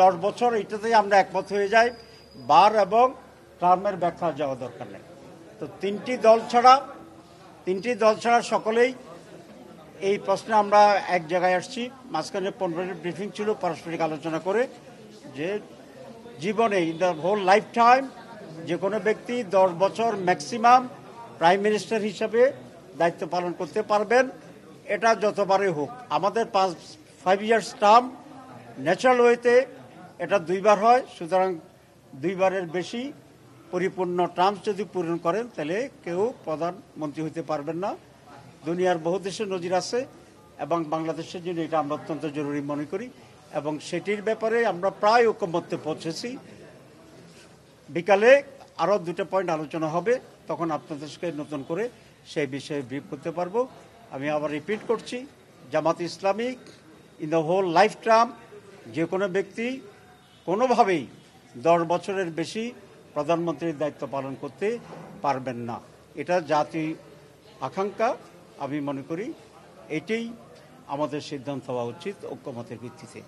10 বছর এটাতেই আমরা একমত হয়ে যাই, বার এবং টার্মের ব্যাখ্যা যাওয়া দরকার নেই। তো তিনটি দল ছাড়া সকলেই এই প্রশ্নে আমরা এক জায়গায় আসছি। মাঝখানে 15 মিনিট ব্রিফিং ছিল পারস্পরিক আলোচনা করে, যে জীবনে in the whole life time যে কোনো ব্যক্তি 10 বছর ম্যাক্সিমাম প্রাইম মিনিস্টার হিসাবে দায়িত্ব পালন করতে পারবেন, এটা যতবারই হোক। আমাদের 5 ইয়ার্স টার্ম ন্যাচারাল ওয়েতে এটা 2বার হয়, সুতরাং 2বারের বেশি পরিপূর্ণ টার্মস যদি পূরণ করেন তাহলে কেউ প্রধানমন্ত্রী হতে পারবেন না। দুনিয়ার বহু দেশে নজির আছে এবং বাংলাদেশের জন্য এটা আমরা অত্যন্ত জরুরি মনে করি, এবং সেটির ব্যাপারে আমরা প্রায় ঐকমত্যে পৌঁছেছি। বিকালে আরও 2টা পয়েন্ট আলোচনা হবে, তখন আপনাদেরকে নতুন করে সেই বিষয়ে ব্রিফ করতে পারবো। আমি আবার রিপিট করছি, Jamaat Islami in the whole life term যে কোনো ব্যক্তি কোনোভাবেই 10 বছরের বেশি প্রধানমন্ত্রীর দায়িত্ব পালন করতে পারবেন না। এটা জাতি আকাঙ্ক্ষা। আমি মনে করি এটাই আমাদের সিদ্ধান্ত হওয়া উচিত ঐক্যমতের ভিত্তিতে।